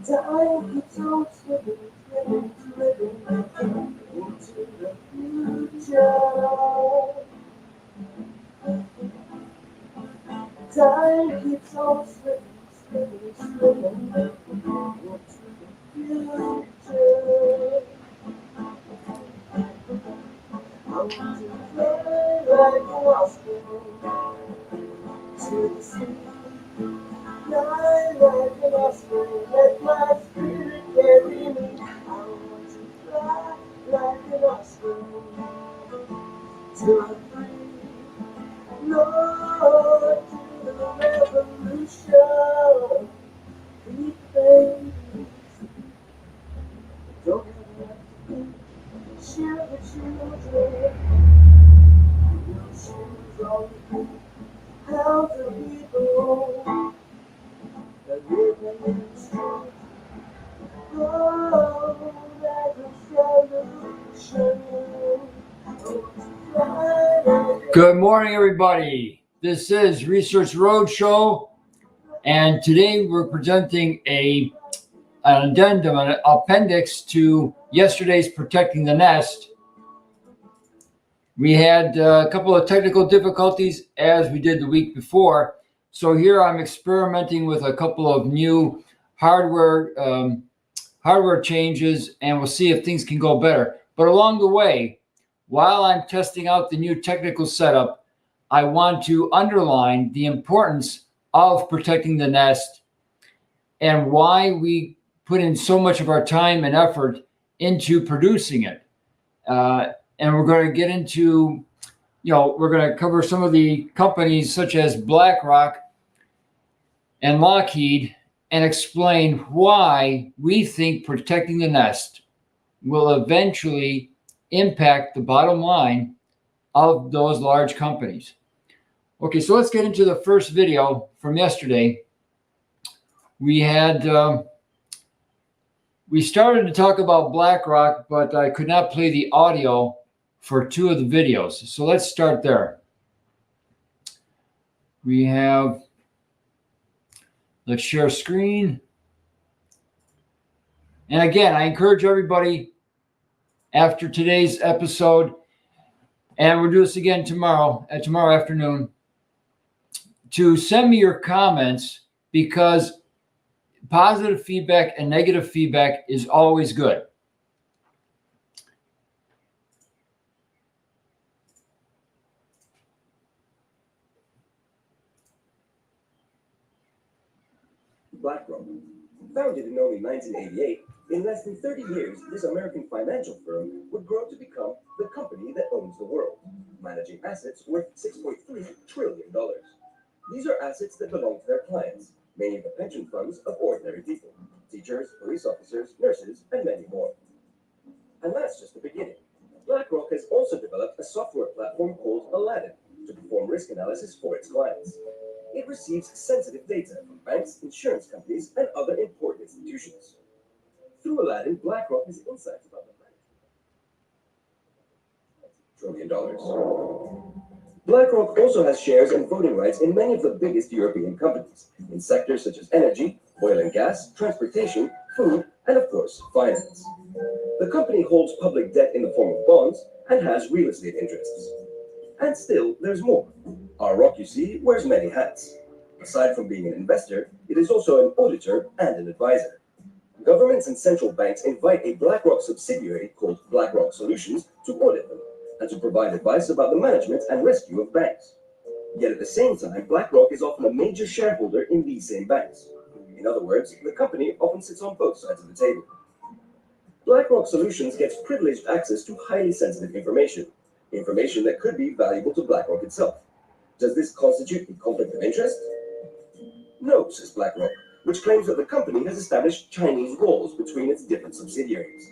Time keeps on slipping, slipping, slipping into the future. Time keeps on slipping, slipping, slipping into the future. I want to fly like an osprey to the sea. Fly like an osprey, let my spirit carry me. I want to fly like an osprey till I'm free. Lord, to the revolution, we babies don't have to share the children. No shoes on the feet, how the people that live in the streets. Oh, that revolution. Good morning, everybody. This is Research Roadshow, and today we're presenting an addendum, an appendix to yesterday's Protecting the Nest. We had a couple of technical difficulties as we did the week before, so here I'm experimenting with a couple of new hardware changes, and we'll see if things can go better. But along the way, while I'm testing out the new technical setup, I want to underline the importance of protecting the nest and why we put in so much of our time and effort into producing it. And we're going to get into, we're going to cover some of the companies such as BlackRock and Lockheed and explain why we think protecting the nest will eventually impact the bottom line of those large companies. Okay, so let's get into the first video from yesterday. We started to talk about BlackRock, but I could not play the audio for two of the videos. So let's start there. Let's share screen. And again, I encourage everybody after today's episode, and we'll do this again tomorrow afternoon, to send me your comments, because positive feedback and negative feedback is always good. BlackRock. Founded in only 1988, in less than 30 years, this American financial firm would grow to become the company that owns the world, managing assets worth $6.3 trillion. These are assets that belong to their clients, many of the pension funds of ordinary people, teachers, police officers, nurses, and many more. And that's just the beginning. BlackRock has also developed a software platform called Aladdin to perform risk analysis for its clients. It receives sensitive data from banks, insurance companies, and other important institutions. Through Aladdin, BlackRock has insights about the $1 trillion. BlackRock also has shares and voting rights in many of the biggest European companies, in sectors such as energy, oil and gas, transportation, food, and of course, finance. The company holds public debt in the form of bonds and has real estate interests. And still, there's more. Our Rock, you see, wears many hats. Aside from being an investor, it is also an auditor and an advisor. Governments and central banks invite a BlackRock subsidiary called BlackRock Solutions to audit them and to provide advice about the management and rescue of banks. Yet at the same time, BlackRock is often a major shareholder in these same banks. In other words, the company often sits on both sides of the table. BlackRock Solutions gets privileged access to highly sensitive information that could be valuable to BlackRock itself. Does this constitute a conflict of interest? No, says BlackRock, which claims that the company has established Chinese walls between its different subsidiaries.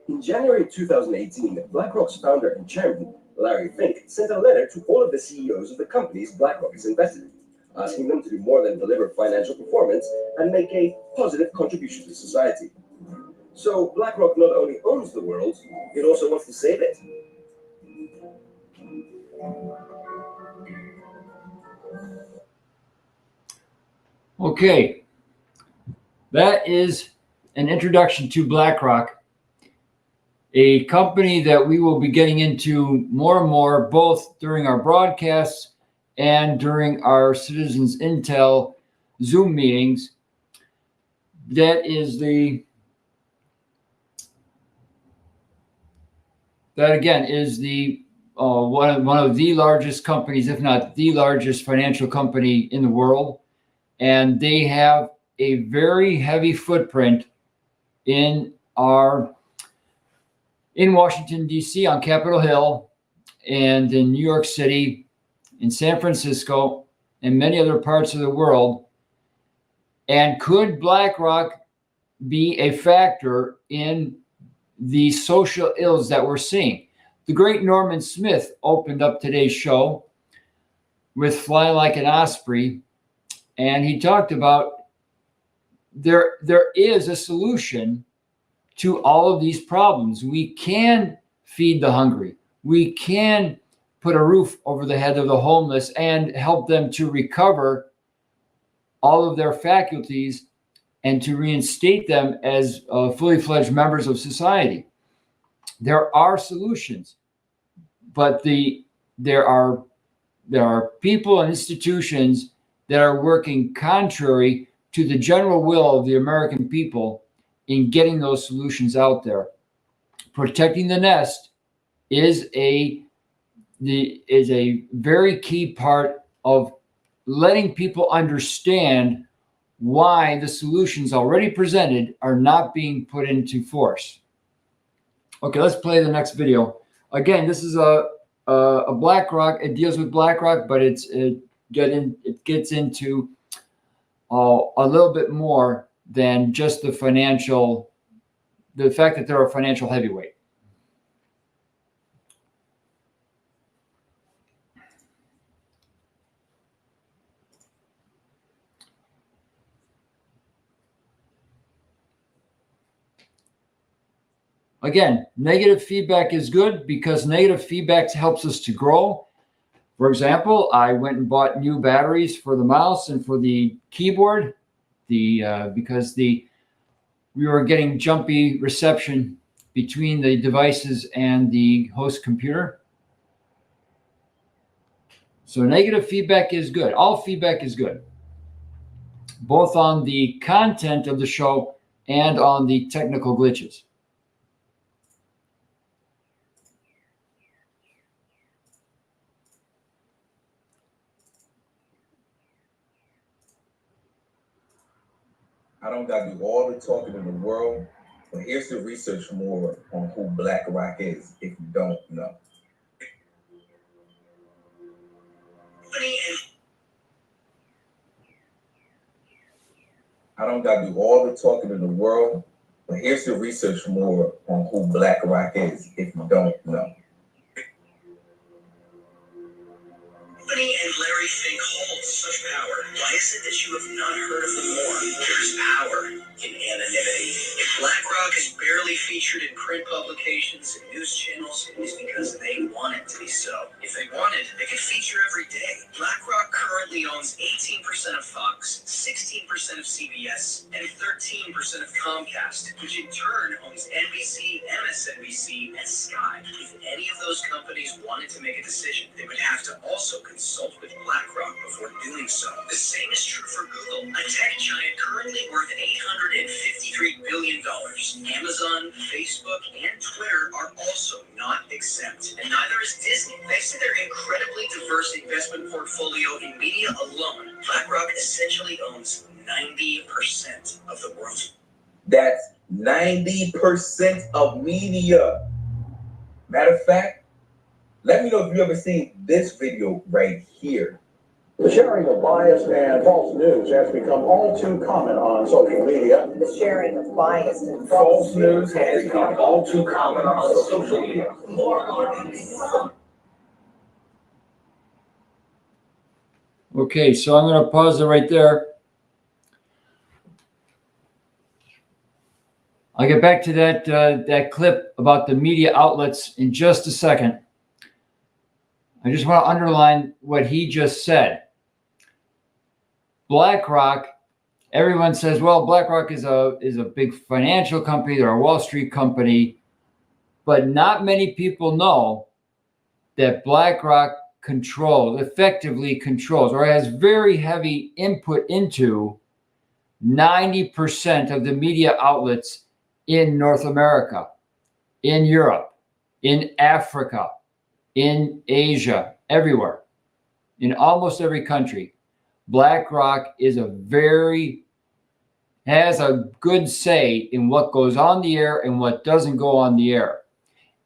In January 2018, BlackRock's founder and chairman, Larry Fink, sent a letter to all of the CEOs of the companies BlackRock is invested in, asking them to do more than deliver financial performance and make a positive contribution to society. So BlackRock not only owns the world, it also wants to save it. Okay. That is an introduction to BlackRock, a company that we will be getting into more and more, both during our broadcasts and during our Citizens Intel Zoom meetings. That again is the one of the largest companies, if not the largest financial company in the world, and they have a very heavy footprint in Washington, D.C., on Capitol Hill, and in New York City, in San Francisco, and many other parts of the world. And could BlackRock be a factor in the social ills that we're seeing? The great Norman Smith opened up today's show with Fly Like an Osprey, and he talked about there is a solution to all of these problems. We can feed the hungry. We can put a roof over the head of the homeless and help them to recover all of their faculties and to reinstate them as fully fledged members of society. There are solutions, but there are people and institutions that are working contrary to the general will of the American people in getting those solutions out there. Protecting the nest is a very key part of letting people understand why the solutions already presented are not being put into force. Okay, let's play the next video. Again, this is a BlackRock. It deals with BlackRock, but it gets into a little bit more than just the fact that they're a financial heavyweight. Again, negative feedback is good because negative feedback helps us to grow. For example, I went and bought new batteries for the mouse and for the keyboard, because we were getting jumpy reception between the devices and the host computer. So negative feedback is good. All feedback is good, both on the content of the show and on the technical glitches. I don't got to do all the talking in the world, but here's the research more on who BlackRock is if you don't know. I don't got to do all the talking in the world, but here's the research more on who BlackRock is if you don't know. Company and Larry Fink hold such power. Why is it that you have not heard of them more? There's power in anonymity. If BlackRock is barely featured in print publications and news channels, it is because they want it to be so. If they wanted, they could feature every day. BlackRock currently owns 18% of Fox, 16% of CBS, and 13% of Comcast, which in turn owns NBC, MSNBC, and Sky. If any of those companies wanted to make a decision, they would have to also consult with BlackRock before doing so. The same is true for Google, a tech giant currently worth $853 billion. Amazon, Facebook, and Twitter are also not exempt, and neither is Disney. Thanks to their incredibly diverse investment portfolio in media alone, BlackRock essentially owns 90% of the world. That's 90% of media. Matter of fact, let me know if you ever seen this video right here. The sharing of biased and false news has become all too common on social media. The sharing of biased and False news has become all too common on social media. Okay, so I'm going to pause it right there. I'll get back to that clip about the media outlets in just a second. I just want to underline what he just said. BlackRock everyone says, well, BlackRock is a big financial company, they're a Wall Street company, but not many people know that BlackRock effectively controls, or has very heavy input into 90% of the media outlets in North America, in Europe, in Africa, in Asia, everywhere, in almost every country. BlackRock has a good say in what goes on the air and what doesn't go on the air.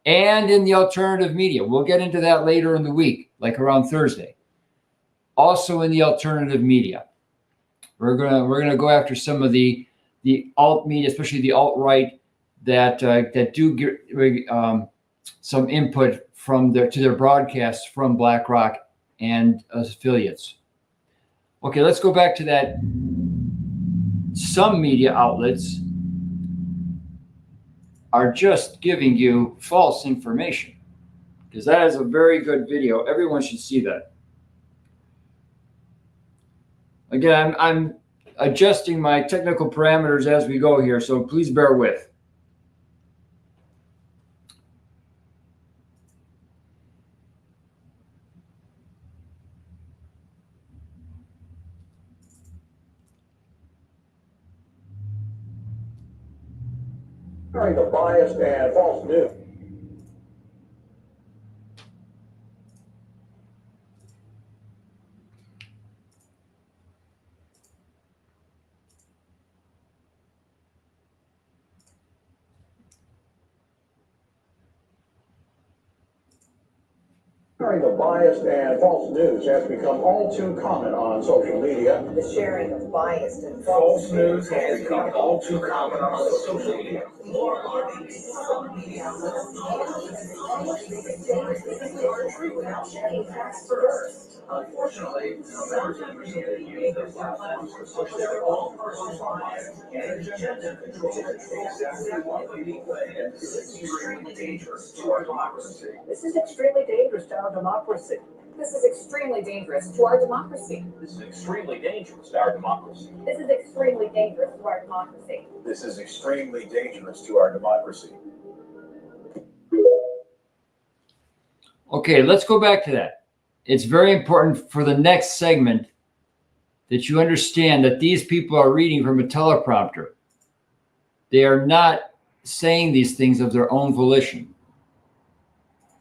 And in the alternative media. We'll get into that later in the week, like around Thursday. Also in the alternative media. We're gonna go after some of the alt media, especially the alt-right, that do get some input to their broadcasts from BlackRock and affiliates. Okay, let's go back to that. Some media outlets are just giving you false information, because that is a very good video. Everyone should see that. Again, I'm adjusting my technical parameters as we go here, so please bear with. The biased and false news. The biased and false news has become all too common on social media. The sharing of biased and False news has become all too common on social media. more alarming. Some media outlets are true without checking facts first. Unfortunately, some members of the media use their platforms to push their own personal bias and agenda control exactly one unique way, and this is extremely dangerous to our democracy. This is extremely dangerous to our democracy. This is extremely dangerous to our democracy. This is extremely dangerous to our democracy. This is extremely dangerous to our democracy. This is extremely dangerous to our democracy. Okay, let's go back to that. It's very important for the next segment that you understand that these people are reading from a teleprompter. They are not saying these things of their own volition.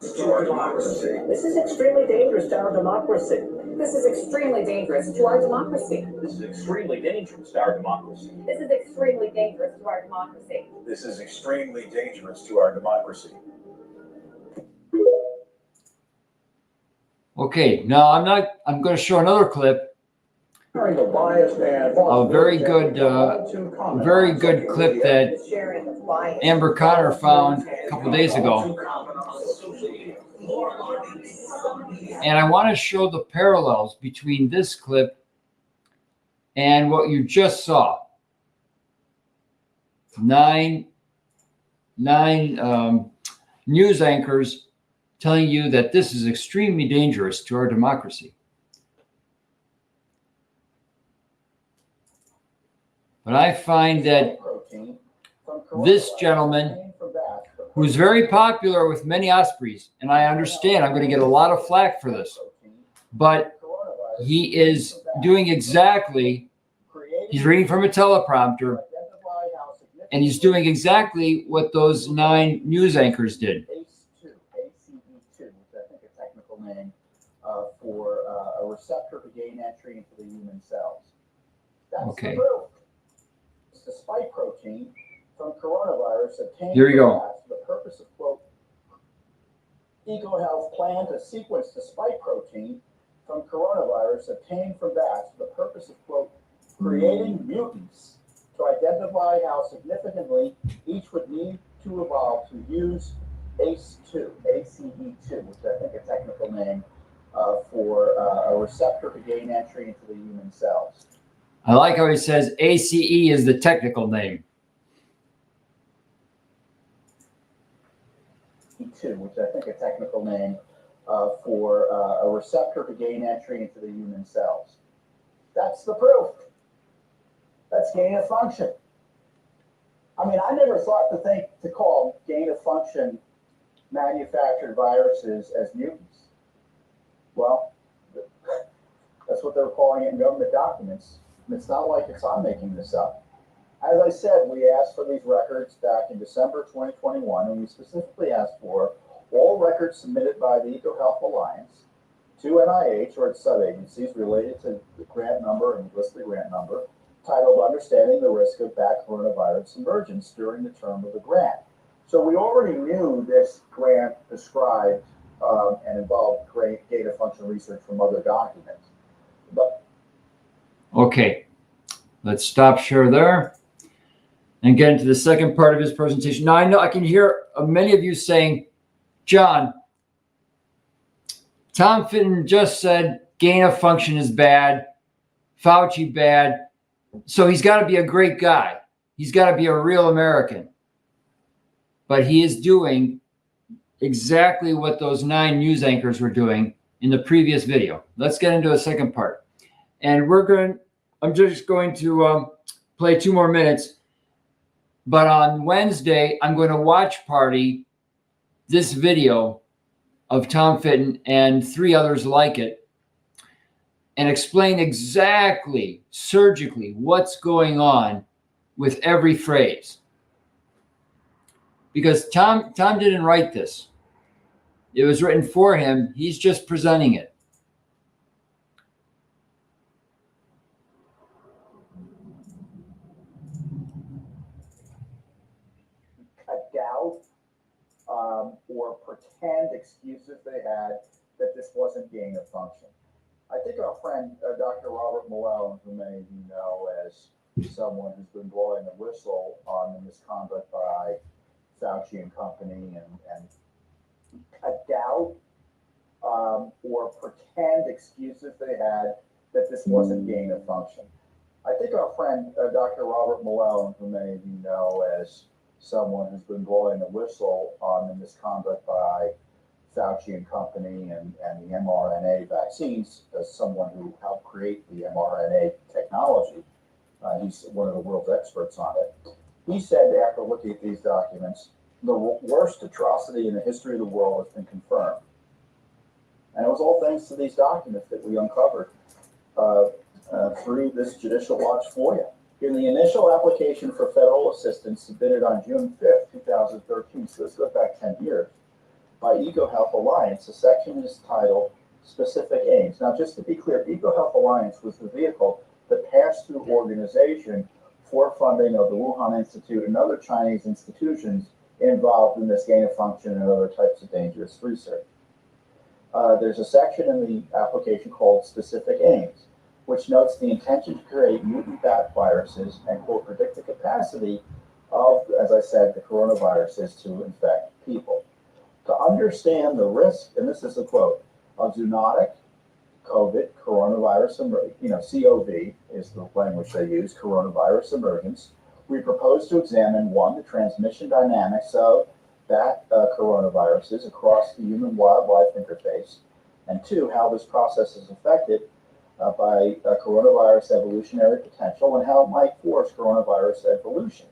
To our democracy. This is extremely dangerous to our democracy. This is extremely dangerous to our democracy. This is extremely dangerous to our democracy. This is extremely dangerous to our democracy. This is extremely dangerous to our democracy. Okay, now I'm going to show another clip. A very good clip that Amber Connor found a couple days ago. And I want to show the parallels between this clip and what you just saw. Nine news anchors telling you that this is extremely dangerous to our democracy. But I find that this gentleman, who's very popular with many Ospreys, and I understand I'm going to get a lot of flack for this, but he is doing exactly, he's reading from a teleprompter, and he's doing exactly what those 9 news anchors did. For a receptor to gain entry into the human cells. That's okay. The proof. It's the spike protein from coronavirus obtained Here we go. For the purpose of, quote, EcoHealth plan to sequence the spike protein from coronavirus obtained from bats for the purpose of, quote, creating mutants to identify how significantly each would need to evolve to use ACE2, ACE2, which I think a technical name for a receptor to gain entry into the human cells. I like how he says ACE is the technical name. ACE2, which I think a technical name for a receptor to gain entry into the human cells. That's the proof. That's gain of function. I mean, I never thought to call gain of function manufactured viruses as mutants. Well, that's what they were calling it in government documents. And it's not like I'm making this up. As I said, we asked for these records back in December 2021, and we specifically asked for all records submitted by the EcoHealth Alliance to NIH or its sub-agencies related to the grant number and list the grant number, titled Understanding the Risk of Bat Coronavirus Emergence during the term of the grant. So we already knew this grant described and involved gain of function research from other documents. But Okay, let's stop share there and get into the second part of his presentation. Now, I know I can hear many of you saying, John, Tom Fitton just said gain of function is bad, Fauci bad, so he's got to be a great guy. He's got to be a real American. But he is doing exactly what those 9 news anchors were doing in the previous video. Let's get into a second part. And I'm just going to play 2 more minutes. But on Wednesday, I'm going to watch party this video of Tom Fitton and 3 others like it and explain exactly, surgically, what's going on with every phrase. Because Tom didn't write this. It was written for him. He's just presenting it. doubt or pretend excuses they had that this wasn't gain of function. I think our friend Dr. Robert Malone, who many of you know as someone who's been blowing the whistle on the misconduct by Fauci and company and doubt or pretend excuses they had that this wasn't gain of function. I think our friend Dr. Robert Malone, who many of you know as someone who's been blowing the whistle on the misconduct by Fauci and company and the mRNA vaccines, as someone who helped create the mRNA technology, he's one of the world's experts on it. He said after looking at these documents, the worst atrocity in the history of the world has been confirmed. And it was all thanks to these documents that we uncovered through this Judicial Watch FOIA. In the initial application for federal assistance submitted on June 5th, 2013, so this goes back 10 years, by EcoHealth Alliance, the section is titled Specific Aims. Now, just to be clear, EcoHealth Alliance was the vehicle, the pass-through organization for funding of the Wuhan Institute and other Chinese institutions involved in this gain of function and other types of dangerous research. There's a section in the application called Specific Aims, which notes the intention to create mutant bat viruses and, quote, predict the capacity of, as I said, the coronaviruses to infect people. To understand the risk, and this is a quote, of zoonotic COVID, coronavirus, COV is the language they use, coronavirus emergence, we propose to examine, 1, the transmission dynamics of bat coronaviruses across the human-wildlife interface, and 2, how this process is affected by coronavirus evolutionary potential and how it might force coronavirus evolution.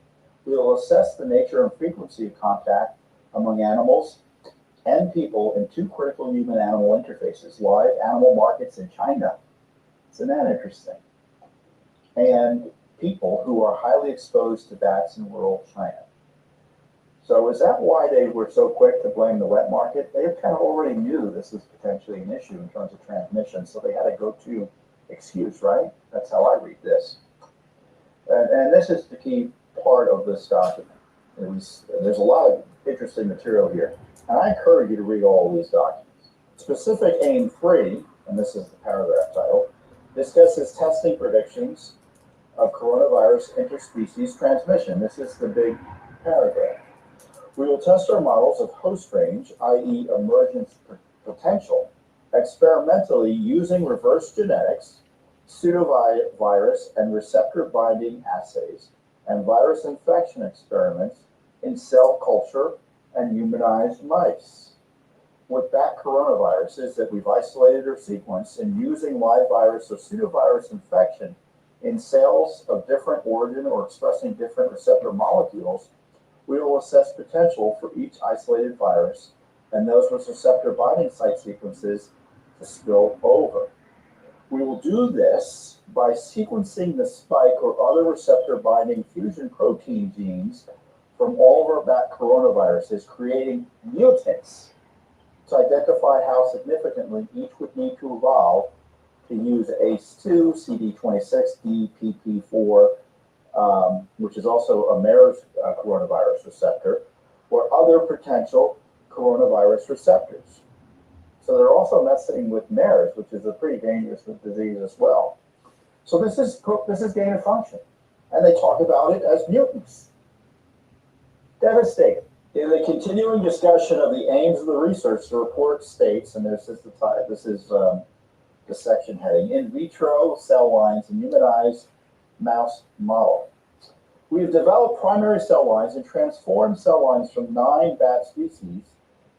We will assess the nature and frequency of contact among animals and people in 2 critical human-animal interfaces, live animal markets in China. Isn't that interesting? And people who are highly exposed to bats in rural China. So is that why they were so quick to blame the wet market? They kind of already knew this was potentially an issue in terms of transmission, so they had a go-to excuse, right? That's how I read this. And this is the key part of this document. There's a lot of interesting material here, and I encourage you to read all of these documents. Specific Aim 3, and this is the paragraph title, discusses testing predictions of coronavirus interspecies transmission. This is the big paragraph. We will test our models of host range, i.e. emergence potential, experimentally using reverse genetics, pseudovirus and receptor binding assays, and virus infection experiments in cell culture and humanized mice. With bat coronaviruses that we've isolated or sequenced and using live virus or pseudovirus infection In cells of different origin or expressing different receptor molecules, we will assess potential for each isolated virus and those with receptor binding site sequences to spill over. We will do this by sequencing the spike or other receptor binding fusion protein genes from all of our bat coronaviruses, creating mutants to identify how significantly each would need to evolve to use ACE2, CD26, DPP4, which is also a MERS coronavirus receptor, or other potential coronavirus receptors. So they're also messing with MERS, which is a pretty dangerous disease as well. So this is gain of function, and they talk about it as mutants. Devastating. In the continuing discussion of the aims of the research, the report states, and this is the section heading, in vitro cell lines in humanized mouse model. We have developed primary cell lines and transformed cell lines from 9 bat species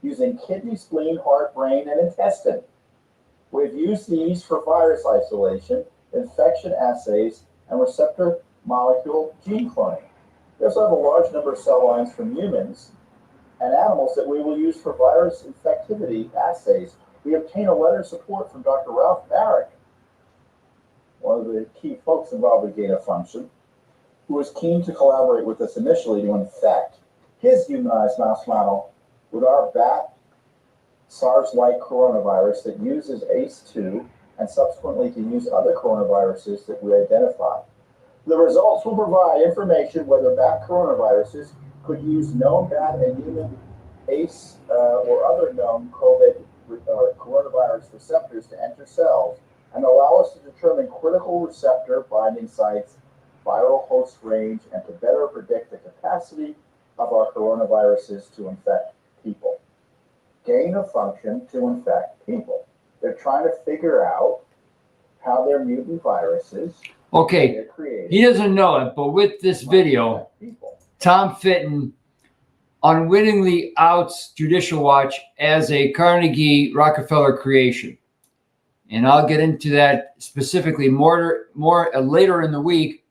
using kidney, spleen, heart, brain, and intestine. We've used these for virus isolation, infection assays, and receptor molecule gene cloning. We also have a large number of cell lines from humans and animals that we will use for virus infectivity assays. We obtain a letter of support from Dr. Ralph Barrick, one of the key folks involved with gain of function, who was keen to collaborate with us initially to infect his humanized mouse model with our bat SARS-like coronavirus that uses ACE2 and subsequently to use other coronaviruses that we identify. The results will provide information whether bat coronaviruses could use known bat and human ACE or other known COVID or coronavirus receptors to enter cells and allow us to determine critical receptor binding sites, viral host range, and to better predict the capacity of our coronaviruses to infect people. Gain of function to infect people. They're trying to figure out how their mutant viruses Okay, he doesn't know it, but with this video, Tom Fitton unwittingly outs Judicial Watch as a Carnegie Rockefeller creation. And I'll get into that specifically more later in the week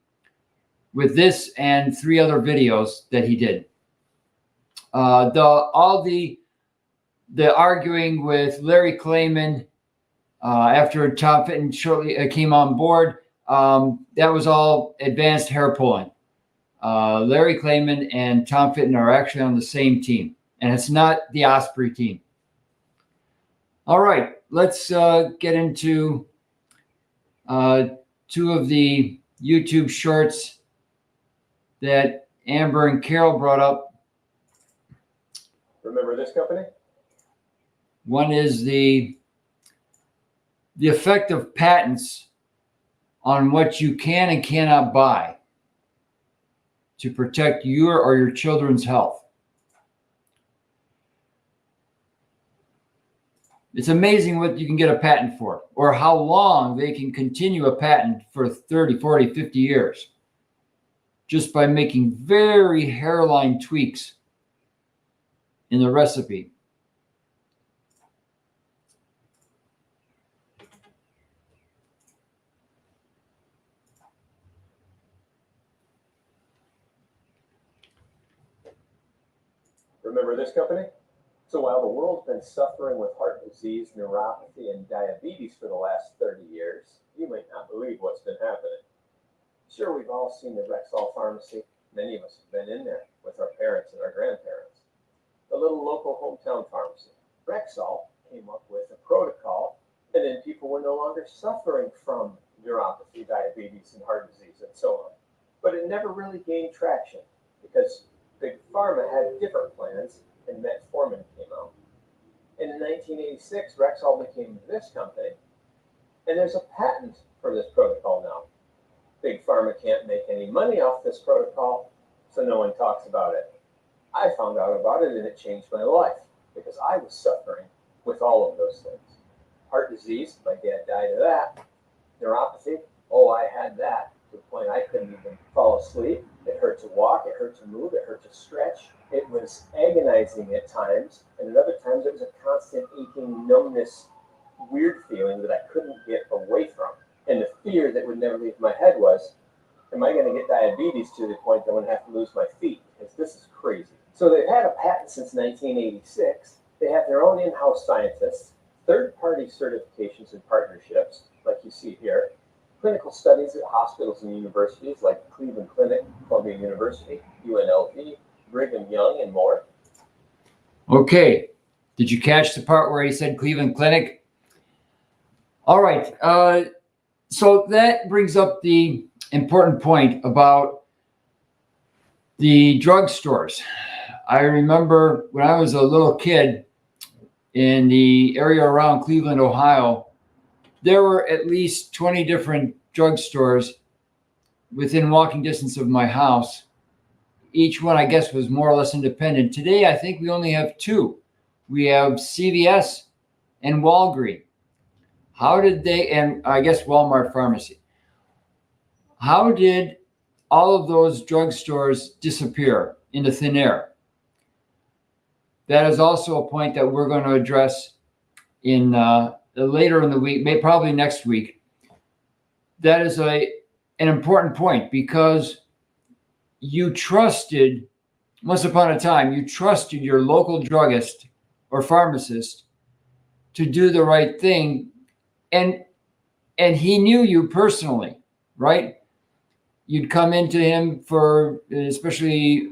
with this and 3 other videos that he did. All the arguing with Larry Klayman after Tom Fitton shortly came on board, that was all advanced hair pulling. Larry Klayman and Tom Fitton are actually on the same team, and it's not the Osprey team. All right, let's get into 2 of the YouTube shorts that Amber and Carol brought up. Remember this company? One is the effect of patents on what you can and cannot buy to protect your or your children's health. It's amazing what you can get a patent for, or how long they can continue a patent for 30, 40, 50 years, just by making very hairline tweaks in the recipe. Remember this company? So while the world's been suffering with heart disease, neuropathy, and diabetes for the last 30 years, you might not believe what's been happening. Sure, we've all seen the Rexall pharmacy. Many of us have been in there with our parents and our grandparents. The little local hometown pharmacy. Rexall came up with a protocol, and then people were no longer suffering from neuropathy, diabetes, and heart disease, and so on. But it never really gained traction because Big Pharma had different plans, and metformin came out. And in 1986, Rexall became this company, and there's a patent for this protocol now. Big Pharma can't make any money off this protocol, so no one talks about it. I found out about it, and it changed my life because I was suffering with all of those things. Heart disease, my dad died of that. Neuropathy, oh, I had that to the point I couldn't even fall asleep. It hurt to walk, it hurt to move, it hurt to stretch. It was agonizing at times, and at other times it was a constant aching, numbness, weird feeling that I couldn't get away from. And the fear that would never leave my head was, am I going to get diabetes to the point that I'm going to have to lose my feet? Because this is crazy. So they've had a patent since 1986. They have their own in-house scientists, third-party certifications and partnerships, like you see here, clinical studies at hospitals and universities like Cleveland Clinic, Columbia University, UNLV, Brigham Young, and more. Okay. Did you catch the part where he said Cleveland Clinic? All right. So that brings up the important point about the drugstores. I remember when I was a little kid in the area around Cleveland, Ohio, there were at least 20 different drugstores within walking distance of my house. Each one, I guess, was more or less independent. Today, I think we only have two. We have CVS and Walgreens. How did they, and I guess Walmart Pharmacy, how did all of those drugstores disappear into thin air? That is also a point that we're going to address in later in the week, probably next week. That is an important point because you trusted, once upon a time, you trusted your local druggist or pharmacist to do the right thing, and he knew you personally, right? You'd come into him for, especially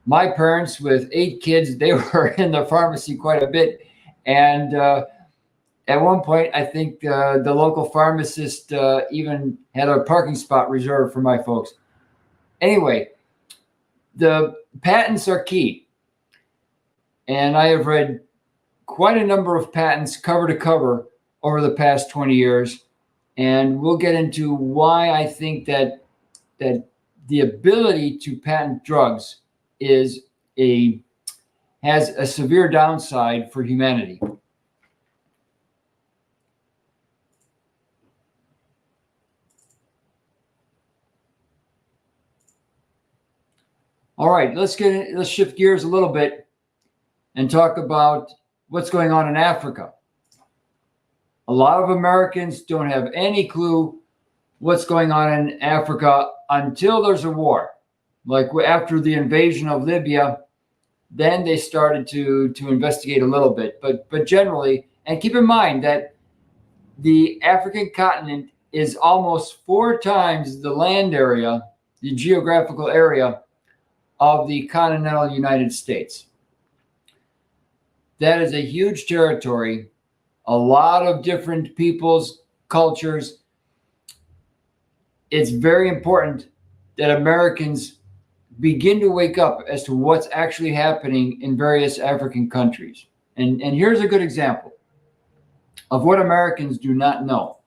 my parents with 8 kids, they were in the pharmacy quite a bit. And at one point, I think the local pharmacist even had a parking spot reserved for my folks. Anyway, the patents are key. And I have read quite a number of patents cover to cover over the past 20 years. And we'll get into why I think that the ability to patent drugs has a severe downside for humanity. All right, let's shift gears a little bit and talk about what's going on in Africa. A lot of Americans don't have any clue what's going on in Africa until there's a war. Like after the invasion of Libya, then they started to investigate a little bit. But generally, and keep in mind that the African continent is almost 4 times the land area, the geographical area of the continental United States. That is a huge territory, a lot of different peoples, cultures. It's very important that Americans begin to wake up as to what's actually happening in various African countries. And here's a good example of what Americans do not know.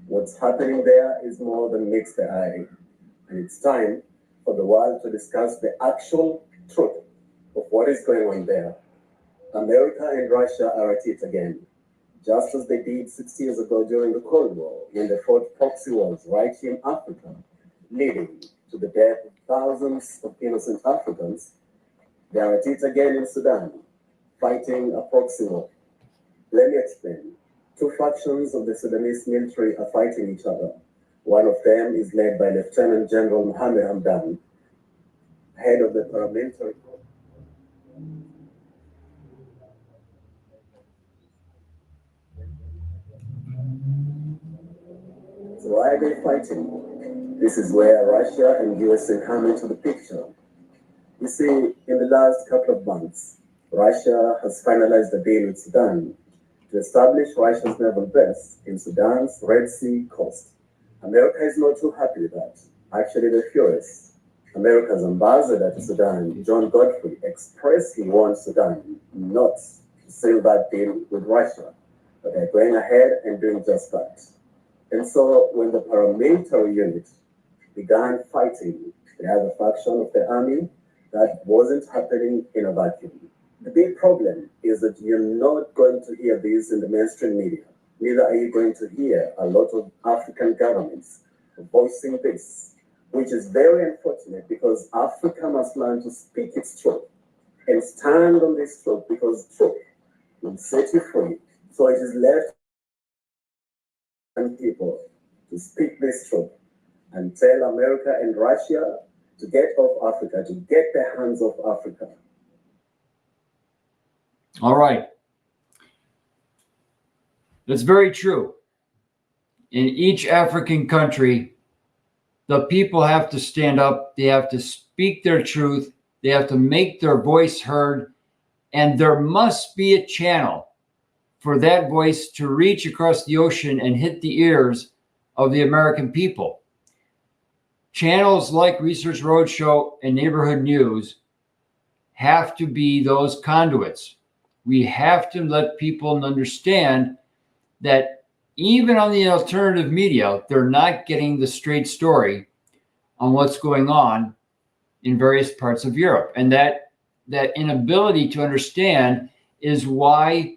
What's happening there is more than meets the eye, and it's time for the world to discuss the actual truth of what is going on there. America and Russia are at it again, just as they did 6 years ago during the Cold War, when they fought proxy wars right here in Africa, leading to the death of thousands of innocent Africans. They are at it again in Sudan, fighting a proxy war. Let me explain. 2 factions of the Sudanese military are fighting each other. One of them is led by Lieutenant General Mohammed Hamdan, head of the paramilitary group. So why are they fighting? This is where Russia and USA come into the picture. You see, in the last couple of months, Russia has finalized a deal with Sudan to establish Russia's naval base in Sudan's Red Sea coast. America is not too happy with that. Actually, they're furious. America's ambassador to Sudan, John Godfrey, expressly warned Sudan not to seal that deal with Russia, but they're going ahead and doing just that. And so when the paramilitary unit began fighting the other faction of the army, that wasn't happening in a vacuum. The big problem is that you're not going to hear this in the mainstream media. Neither are you going to hear a lot of African governments voicing this. which is very unfortunate because Africa must learn to speak its truth and stand on this truth because truth will set you free. So it is left on people to speak this truth and tell America and Russia to get off Africa, to get their hands off Africa. All right. That's very true. In each African country, the people have to stand up. They have to speak their truth. They have to make their voice heard. And there must be a channel for that voice to reach across the ocean and hit the ears of the American people. Channels like Research Roadshow and Neighborhood News have to be those conduits. We have to let people understand that even on the alternative media, they're not getting the straight story on what's going on in various parts of Europe. And that inability to understand is why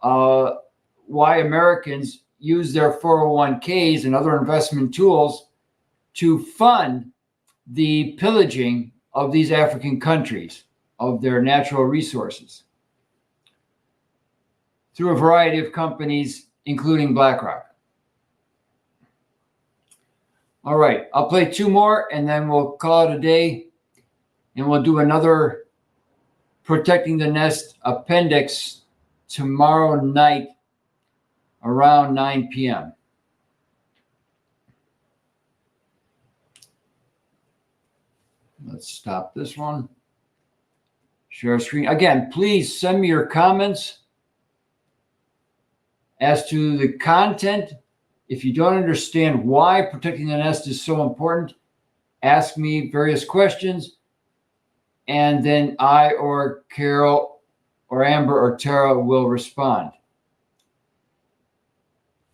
Americans use their 401ks and other investment tools to fund the pillaging of these African countries of their natural resources through a variety of companies, including BlackRock. All right, I'll play two more and then we'll call it a day, and we'll do another Protecting the Nest Appendix tomorrow night around 9 p.m. Let's stop this one. Share screen. Again, please send me your comments as to the content. If you don't understand why protecting the nest is so important, ask me various questions, and then I or Carol or Amber or Tara will respond.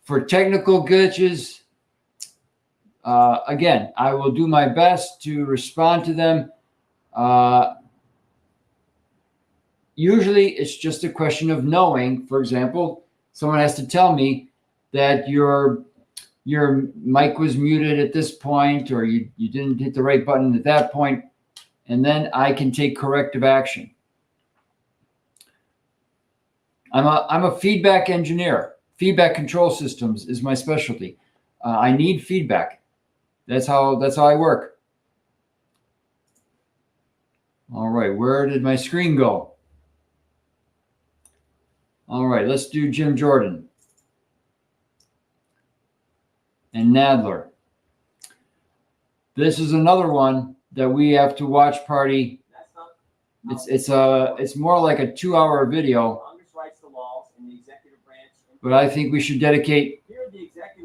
For technical glitches, again, I will do my best to respond to them. Usually it's just a question of knowing. For example, someone has to tell me that your mic was muted at this point, or you didn't hit the right button at that point, and then I can take corrective action. I'm a feedback engineer. Feedback control systems is my specialty. I need feedback. That's how I work. All right, where did my screen go? All right, let's do Jim Jordan and Nadler. This is another one that we have to watch party. It's more like a 2-hour video, but I think we should dedicate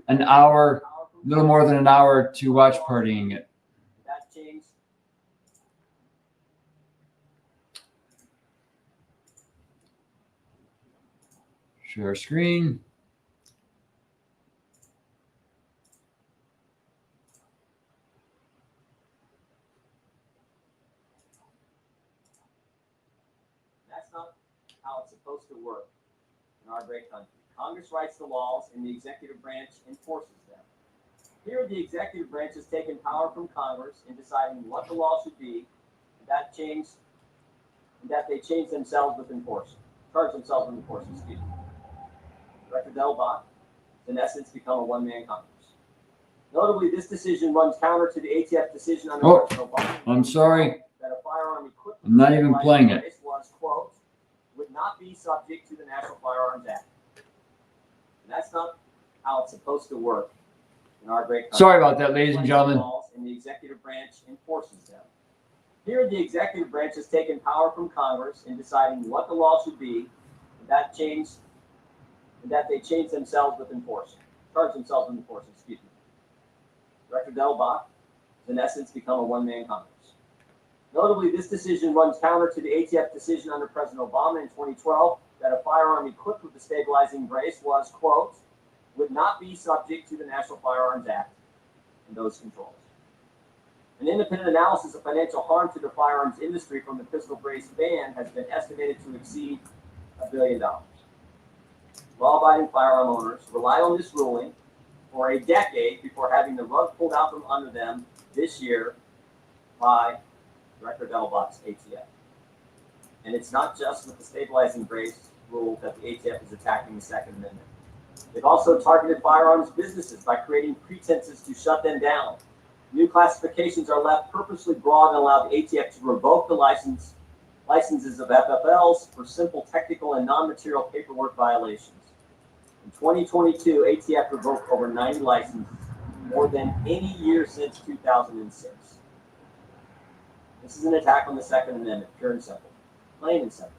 an hour, a little more than an hour, to watch partying it. Share screen. That's not how it's supposed to work in our great country. Congress writes the laws and the executive branch enforces them. Here, the executive branch has taken power from Congress in deciding what the law should be, and that they change themselves with enforcement. Charge themselves with enforcement, excuse me. Director Delbach, in essence, become a one-man Congress. Notably, this decision runs counter to the ATF decision under President Obama. I'm sorry. That a firearm equipped with I'm not even playing it. was, quote, would not be subject to the National Firearms Act. And that's not how it's supposed to work in our great country. Sorry about that, ladies and gentlemen. And the executive branch enforces them. Here, the executive branch has taken power from Congress in deciding what the law should be, and that they change themselves with enforcement. Charge themselves with enforcement, excuse me. Director Delbach, in essence, become a one-man Congress. Notably, this decision runs counter to the ATF decision under President Obama in 2012 that a firearm equipped with a stabilizing brace was, quote, would not be subject to the National Firearms Act and those controls. An independent analysis of financial harm to the firearms industry from the pistol brace ban has been estimated to exceed $1 billion. Law-abiding firearm owners rely on this ruling for a decade before having the rug pulled out from under them this year by Director Delbach's ATF. And it's not just with the stabilizing brace rule that the ATF is attacking the Second Amendment. They've also targeted firearms businesses by creating pretenses to shut them down. New classifications are left purposely broad and allow the ATF to revoke the licenses of FFLs for simple technical and non-material paperwork violations. In 2022, ATF revoked over 90 licenses, more than any year since 2006. This is an attack on the Second Amendment, pure and simple, plain and simple.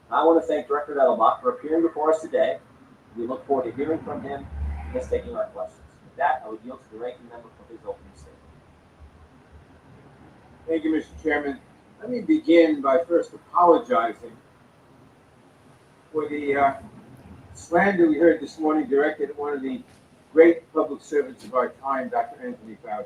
And I want to thank Director Delbach for appearing before us today. We look forward to hearing from him and us taking our questions. With that, I would yield to the ranking member for his opening statement. Thank you, Mr. Chairman. Let me begin by first apologizing for the slander we heard this morning directed at one of the great public servants of our time, Dr. Anthony Fauci.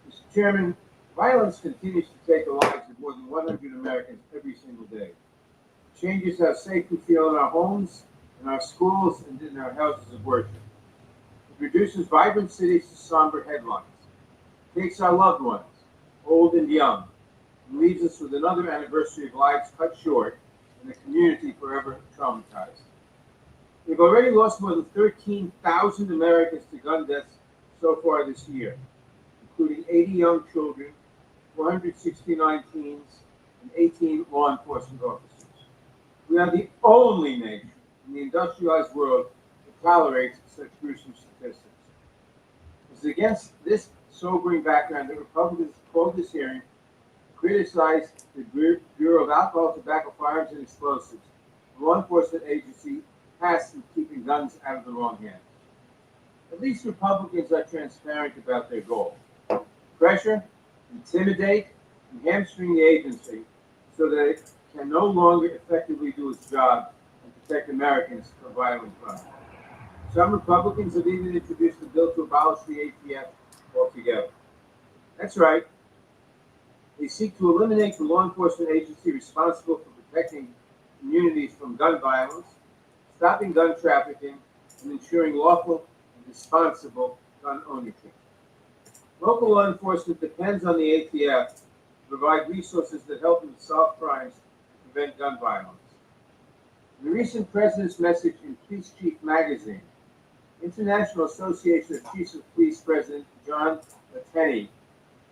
Mr. Chairman, violence continues to take the lives of more than 100 Americans every single day. It changes how safe we feel in our homes, in our schools, and in our houses of worship. It reduces vibrant cities to somber headlines. It takes our loved ones, old and young, and leaves us with another anniversary of lives cut short and a community forever traumatized. We've already lost more than 13,000 Americans to gun deaths so far this year, including 80 young children, 469 teens, and 18 law enforcement officers. We are the only nation in the industrialized world that tolerates such gruesome statistics. It is against this sobering background that Republicans called this hearing to criticize the Bureau of Alcohol, Tobacco, Firearms, and Explosives, a law enforcement agency tasked with keeping guns out of the wrong hands. At least Republicans are transparent about their goal: pressure, intimidate, and hamstring the agency so that it can no longer effectively do its job and protect Americans from violent crime. Some Republicans have even introduced a bill to abolish the ATF altogether. That's right. They seek to eliminate the law enforcement agency responsible for protecting communities from gun violence, stopping gun trafficking, and ensuring lawful and responsible gun ownership. Local law enforcement depends on the ATF to provide resources that help them solve crimes and prevent gun violence. In the recent President's message in Police Chief Magazine, International Association of Chiefs of Police President John Wilkins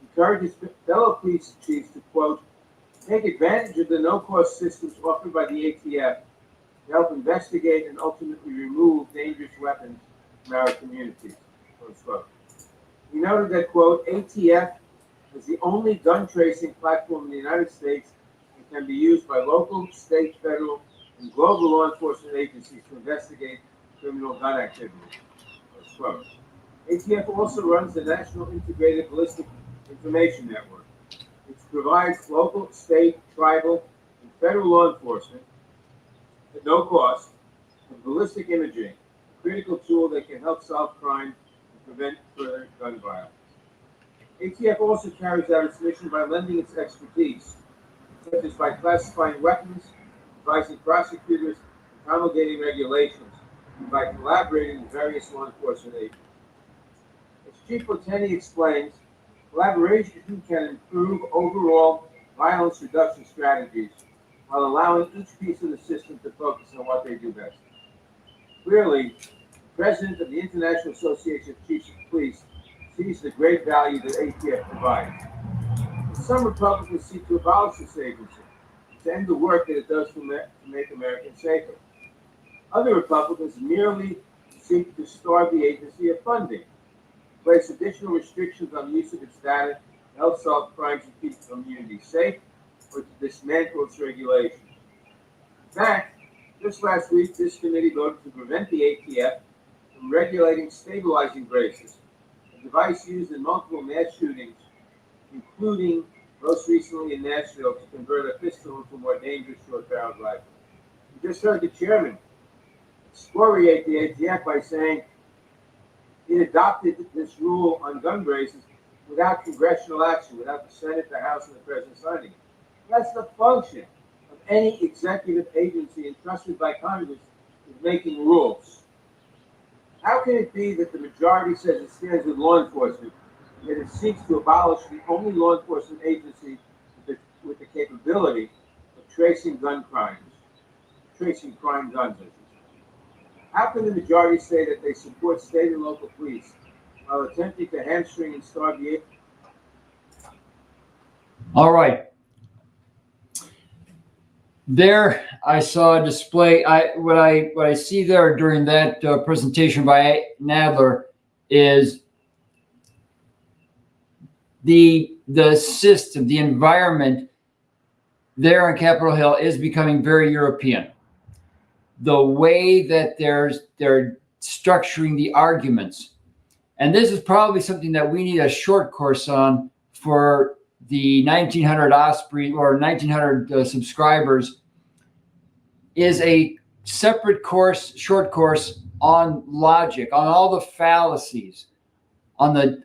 encourages fellow police chiefs to, quote, take advantage of the no-cost systems offered by the ATF to help investigate and ultimately remove dangerous weapons from our communities, close quote. He noted that, quote, ATF is the only gun tracing platform in the United States that can be used by local, state, federal, and global law enforcement agencies to investigate criminal gun activity, close quote. ATF also runs the National Integrated Ballistic Information Network, which provides local, state, tribal, and federal law enforcement at no cost with ballistic imaging, a critical tool that can help solve crime and prevent further gun violence. ATF also carries out its mission by lending its expertise, such as by classifying weapons, advising prosecutors, and promulgating regulations, and by collaborating with various law enforcement agencies. As Chief Wilkins explains, collaboration can improve overall violence reduction strategies while allowing each piece of the system to focus on what they do best. Clearly, the President of the International Association of Chiefs of Police sees the great value that ATF provides. And some Republicans seek to abolish this agency to end the work that it does to make Americans safer. Other Republicans merely seek to starve the agency of funding, place additional restrictions on the use of its data to help solve crimes and keep communities safe, or to dismantle its regulations. In fact, just last week, this committee voted to prevent the ATF from regulating stabilizing braces, a device used in multiple mass shootings, including most recently in Nashville, to convert a pistol into a more dangerous short-barreled rifle. We just heard the chairman excoriate the ATF by saying he adopted this rule on gun braces without congressional action, without the Senate, the House, and the President signing it. That's the function of any executive agency entrusted by Congress with making rules. How can it be that the majority says it stands with law enforcement Yet it seeks to abolish the only law enforcement agency with the capability of tracing crime guns. I should say. How can the majority say that they support state and local police while attempting to hamstring and starve the All right. There, I saw a display. What I see there during that presentation by Nadler is the system, the environment there on Capitol Hill is becoming very European. The way that they're structuring the arguments, and this is probably something that we need a short course on for the 1900 Osprey or 1900 subscribers, is a separate course, short course on logic, on all the fallacies, on the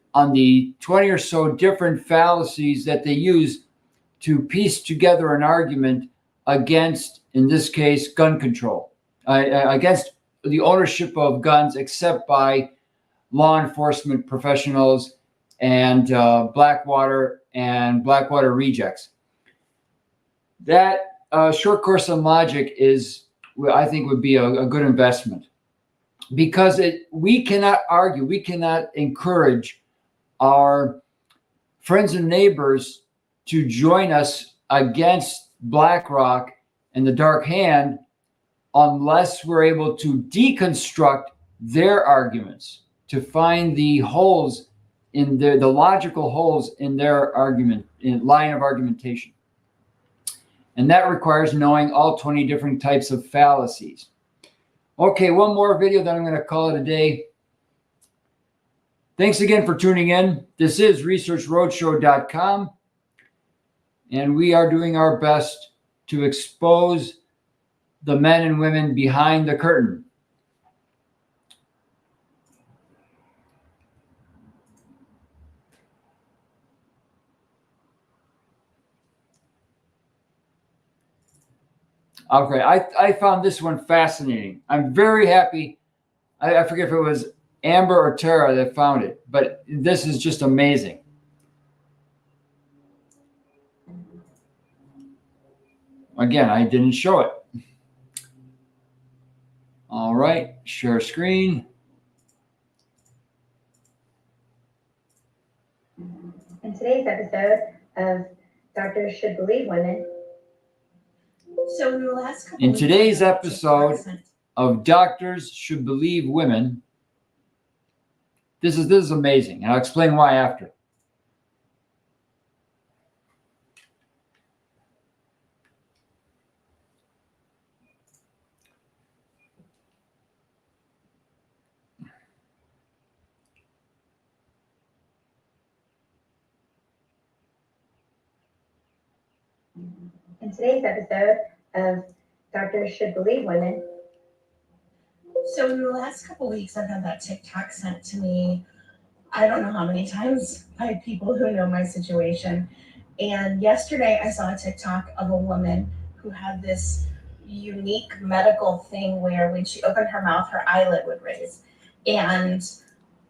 20 or so different fallacies that they use to piece together an argument against, in this case, gun control, against the ownership of guns, except by law enforcement professionals and Blackwater and Blackwater rejects. That short course on logic is, I think, would be a good investment, because we cannot argue, we cannot encourage our friends and neighbors to join us against BlackRock and the Dark Hand unless we're able to deconstruct their arguments, to find the holes in the logical holes in their argument, in line of argumentation. And that requires knowing all 20 different types of fallacies. Okay, one more video, then I'm going to call it a day. Thanks again for tuning in. This is ResearchRoadshow.com, and we are doing our best to expose the men and women behind the curtain. Okay, I found this one fascinating. I'm very happy. I forget if it was Amber or Tara that found it, but this is just amazing. Again, I didn't show it. All right, share screen. In today's episode of Doctors Should Believe Women. So in the last couple In today's episode of Doctors Should Believe Women, this is amazing, and I'll explain why after. In today's episode of Doctors Should Believe Women. So in the last couple weeks, I've had that TikTok sent to me, I don't know how many times, by people who know my situation. And yesterday I saw a TikTok of a woman who had this unique medical thing where when she opened her mouth, her eyelid would raise. And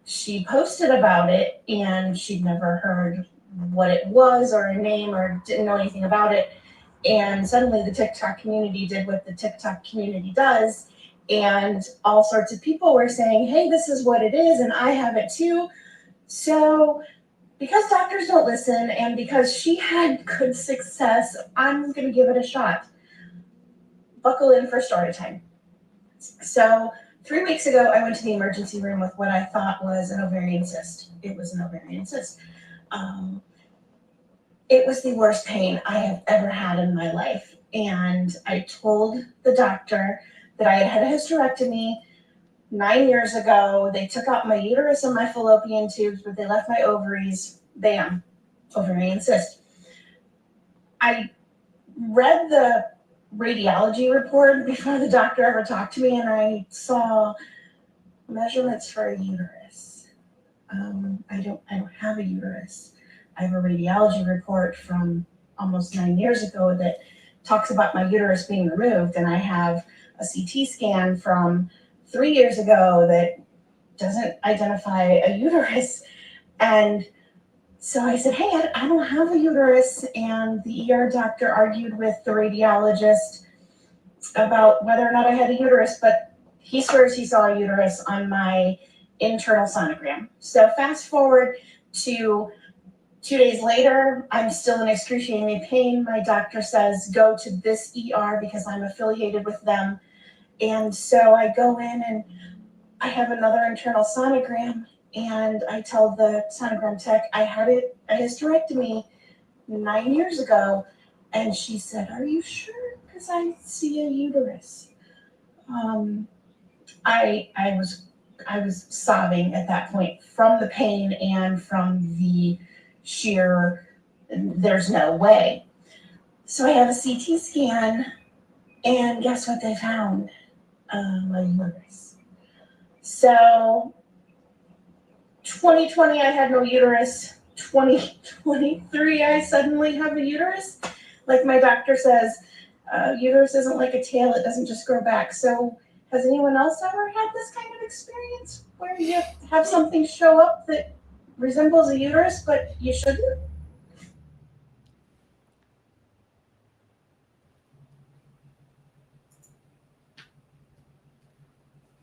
she posted about it, and she'd never heard what it was or a name or didn't know anything about it. And suddenly the TikTok community did what the TikTok community does. And all sorts of people were saying, hey, this is what it is, and I have it too. So because doctors don't listen and because she had good success, I'm going to give it a shot. Buckle in for story time. So 3 weeks ago, I went to the emergency room with what I thought was an ovarian cyst. It was an ovarian cyst. It was the worst pain I have ever had in my life. And I told the doctor that I had had a hysterectomy 9 years ago. They took out my uterus and my fallopian tubes, but they left my ovaries. Bam, ovarian cyst. I read the radiology report before the doctor ever talked to me, and I saw measurements for a uterus. I don't have a uterus. I have a radiology report from almost 9 years ago that talks about my uterus being removed, and I have a CT scan from 3 years ago that doesn't identify a uterus. And So I said, hey, I don't have a uterus. And the ER doctor argued with the radiologist about whether or not I had a uterus, but he swears he saw a uterus on my internal sonogram. So fast forward to 2 days later, I'm still in excruciating pain. My doctor says, go to this ER because I'm affiliated with them. And so I go in and I have another internal sonogram, and I tell the sonogram tech I had a hysterectomy 9 years ago. And she said, are you sure? Because I see a uterus. I was sobbing at that point from the pain and from the sheer, there's no way. So I have a CT scan, and guess what they found? A uterus. So 2020, I had no uterus. 2023, I suddenly have a uterus. Like my doctor says, uterus isn't like a tail, it doesn't just grow back. So has anyone else ever had this kind of experience where you have something show up that resembles a uterus, but you shouldn't?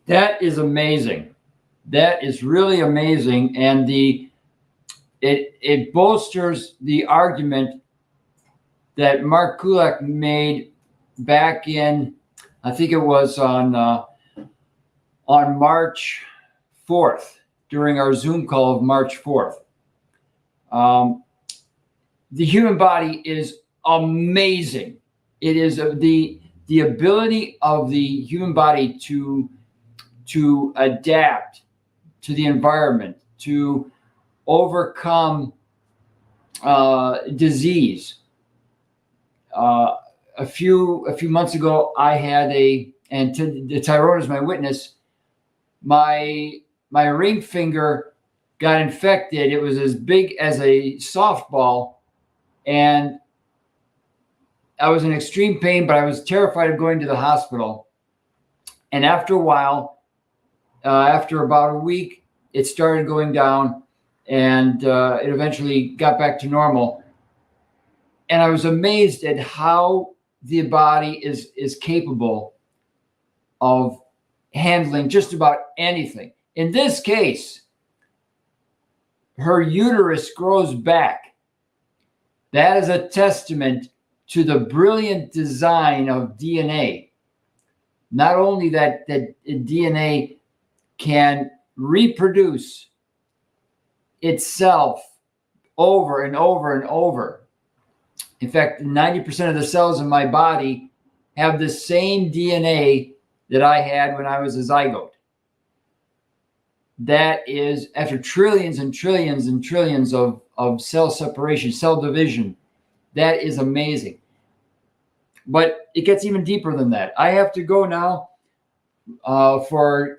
That is amazing. That is really amazing. And it bolsters the argument that Mark Kulak made back in, I think it was on March 4th, during our Zoom call of March 4th. The human body is amazing. It is the ability of the human body to adapt to the environment, to overcome disease. A few months ago, I had Tyrone is my witness. My ring finger got infected. It was as big as a softball, and I was in extreme pain, but I was terrified of going to the hospital. And after a while, after about a week, it started going down, and it eventually got back to normal. And I was amazed at how the body is capable of handling just about anything. In this case, her uterus grows back. That is a testament to the brilliant design of DNA. Not only that DNA can reproduce itself over and over and over. In fact, 90% of the cells in my body have the same DNA that I had when I was a zygote. That is, after trillions and trillions and trillions of cell separation, cell division, that is amazing. But it gets even deeper than that. I have to go now for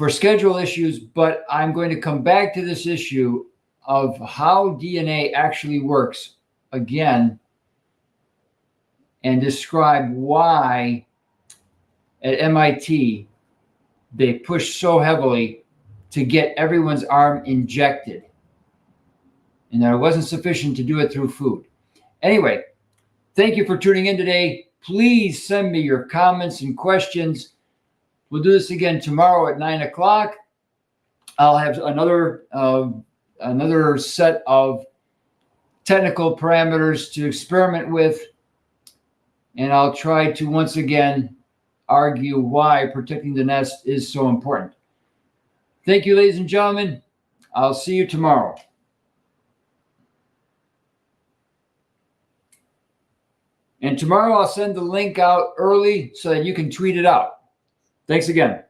schedule issues, but I'm going to come back to this issue of how DNA actually works again and describe why at MIT they push so heavily to get everyone's arm injected, and that it wasn't sufficient to do it through food. Anyway, thank you for tuning in today. Please send me your comments and questions. We'll do this again tomorrow at 9 o'clock. I'll have another set of technical parameters to experiment with, and I'll try to once again argue why protecting the nest is so important. Thank you, ladies and gentlemen. I'll see you tomorrow. And tomorrow I'll send the link out early so that you can tweet it out. Thanks again.